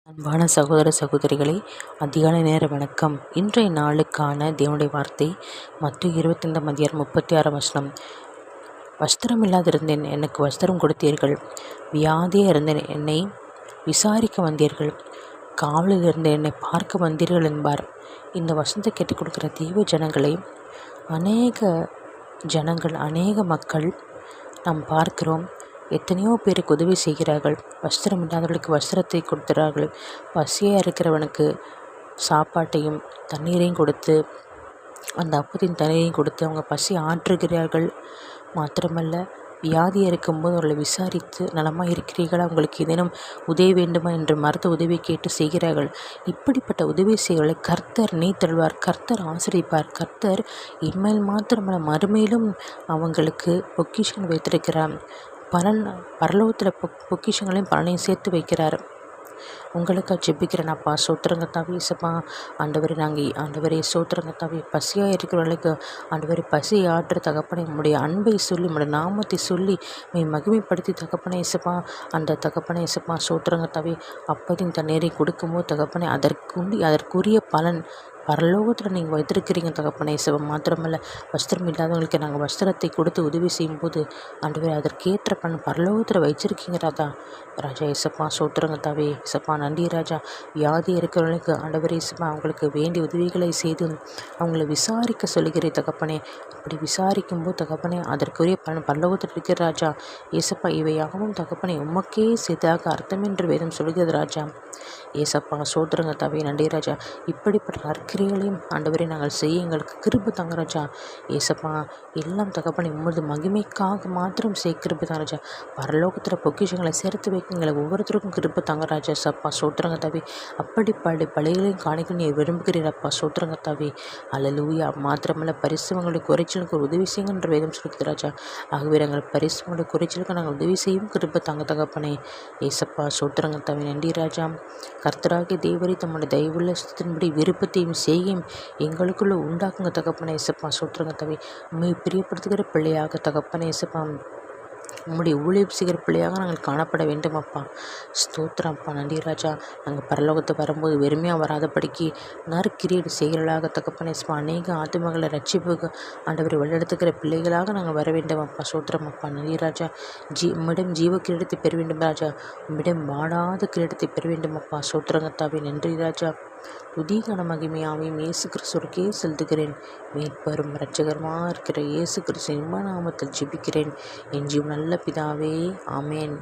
அன்பான சகோதர சகோதரிகளே, அதிகாலை நேர வணக்கம். இன்றைய நாளுக்கான தேவனுடைய வார்த்தை மத்தேயு 25:36. வஸ்திரம் இல்லாதிருந்தேன், எனக்கு வஸ்திரம் கொடுத்தீர்கள். வியாதியாக இருந்தேன், என்னை விசாரிக்க வந்தீர்கள். காவலில் இருந்த என்னை பார்க்க வந்தீர்கள் என்பார். இந்த வசனத்தை கேட்டுக் கொடுக்கிற தெய்வ ஜனங்களை அநேக மக்கள் நாம் பார்க்கிறோம். எத்தனையோ பேருக்கு உதவி செய்கிறார்கள். வஸ்திரம் இல்லாதவர்களுக்கு வஸ்திரத்தை கொடுக்கிறார்கள். பசியாக இருக்கிறவனுக்கு சாப்பாட்டையும் தண்ணீரையும் கொடுத்து, அந்த அப்பத்தின் தண்ணீரையும் கொடுத்து அவங்க பசி ஆற்றுகிறார்கள். மாத்திரமல்ல, வியாதியாக இருக்கும்போது அவர்களை விசாரித்து நலமாக இருக்கிறீர்களா, உங்களுக்கு ஏதேனும் உதவி வேண்டுமா என்று மருத்துவ உதவி கேட்டு செய்கிறார்கள். இப்படிப்பட்ட உதவி செய்வர்களை கர்த்தர் நீத்தருள்வார், கர்த்தர் ஆசீர்வதிப்பார். கர்த்தர் இன்மையில் மாத்திரமல்ல மறுமையிலும் அவங்களுக்கு பொக்கிஷங்கள் வைத்திருக்கிறார். பரலோகத்தில் பொக்கிஷங்களையும் பலனையும் சேர்த்து வைக்கிறார். உங்களுக்காக ஜெபிக்கிறேன். அப்பா சோத்திரங்கத்தாவே இசப்பா, ஆண்டவரே சோத்திரங்கத்தாவே, பசியாக இருக்கிறவர்களுக்கு ஆண்டவரே பசியை ஆற்று தகப்பனை, உம்முடைய அன்பை சொல்லி உம்முடைய நாமத்தை சொல்லி மகிமைப்படுத்தி தகப்பனை இசப்பா, அந்த தகப்பனை இசப்பா சோத்திரங்கத்தாவே, அப்பத்தின் தண்ணீரை கொடுக்கும்போது தகப்பனை அதற்குரிய பலன் பரலோகத்தில் நீங்கள் வைத்திருக்கிறீங்க தகப்பனை இசப்பா. மாத்திரமல்ல, வஸ்திரம் இல்லாதவங்களுக்கு நாங்கள் வஸ்திரத்தை கொடுத்து உதவி செய்யும்போது ஆண்டவரே அதற்கேற்ற பலன் பரலோகத்தில் வச்சிருக்கீங்க ராஜா இசப்பா சோத்திரங்கத்தாவே இசப்பா. நன்றி ராஜா. வியாதி இருக்கிறவங்களுக்கு ஆண்டவரே இசப்பா, அவங்களுக்கு வேண்டிய உதவிகளை செய்து அவங்கள விசாரிக்க சொல்லுகிறேன் தகப்பனே. அப்படி விசாரிக்கும்போது தகப்பனே அதற்குரிய பலன் பரலோகத்தில் இருக்கிற ராஜா ஏசப்பா. இவையாகவும் தகப்பனை உமக்கே செய்தாக அர்த்தம் என்று வேதம் சொல்கிறது ராஜா ஏசப்பா. சோத்திரங்கத்தாவே நன்றி ராஜா. இப்படிப்பட்ட நற்கிரியைகளையும் ஆண்டவரே நாங்கள் செய்ய எங்களுக்கு கிருபை தாங்க ராஜா ஏசப்பா. எல்லாம் தகப்பனை உமது மகிமைக்காக மாத்திரம் கிருபை தாங்க ராஜா. பரலோகத்தில் பொக்கிஷங்களை சேர்த்து வைக்க எங்களுக்கு ஒவ்வொருத்தருக்கும் கிருபை தாங்க ராஜா சப்பா. சோத்திரங்கத்தாவே. அப்படி பழையகளையும் காணிக்க நீ விரும்புகிறீரப்பா. சோத்திரங்கத்தாவே. அல்லேலூயா. மாத்திரமல்ல, பரிசுகளுடைய குறைச்சலுக்கு ஒரு உதவி செய்யுங்கன்ற வேதம் சொல்லுது ராஜா. ஆகவே நாங்கள் பரிசுகளுடைய குறைச்சலுக்கு நாங்கள் உதவி செய்யும் கிருபை தாங்க தகப்பனே ஏசப்பா. சோத்திரங்கத்தாவே நன்றி ராஜா. கர்த்தராகிய தேவரே தம்முடைய தயவுள்ள சித்தத்தின்படி விருப்பத்தையும் செய்யும் எங்களுக்குள்ள உண்டாக்குங்க தகப்பனே இசப்பா. சோத்திரங்கத்தாவே. உண்மை பிரியப்படுத்துகிற பிள்ளையாக தகப்பனே இசப்பா, உம்முடைய ஊழியம் செய்கிற பிள்ளையாக நாங்கள் காணப்பட வேண்டும் அப்பா. ஸ்தோத்திரம் அப்பா. நன்றி ராஜா. நாங்கள் பரலோகத்தை வரும்போது வெறுமையாக வராதபடிக்கு நற்கிரியீடு செய்கிறவர்களாக தகப்பனே இசப்பா, அநேக ஆத்துமகளை ரட்சிப்புக்கு ஆண்டவரை வழிநடத்துகிற பிள்ளைகளாக நாங்கள் வர வேண்டும் அப்பா. சோத்திரம் அப்பா. நன்றி ராஜா. உம்மிடம் ஜீவ கிரீடத்தை பெற வேண்டும் ராஜா. உம்மிடம் வாடாத கிரீடத்தை பெற வேண்டும் அப்பா. சோத்திரங்கத்தாவே நன்றி ராஜா. துதிகான மகிமையாவையும் இயேசு கிறிஸ்துவுக்கே செலுத்துகிறேன். மீட்பரும் இரட்சகருமாக இருக்கிற இயேசு கிறிஸ்து இன்ப நாமத்தில் ஜெபிக்கிறேன் என் நல்ல பிதாவே. ஆமேன்.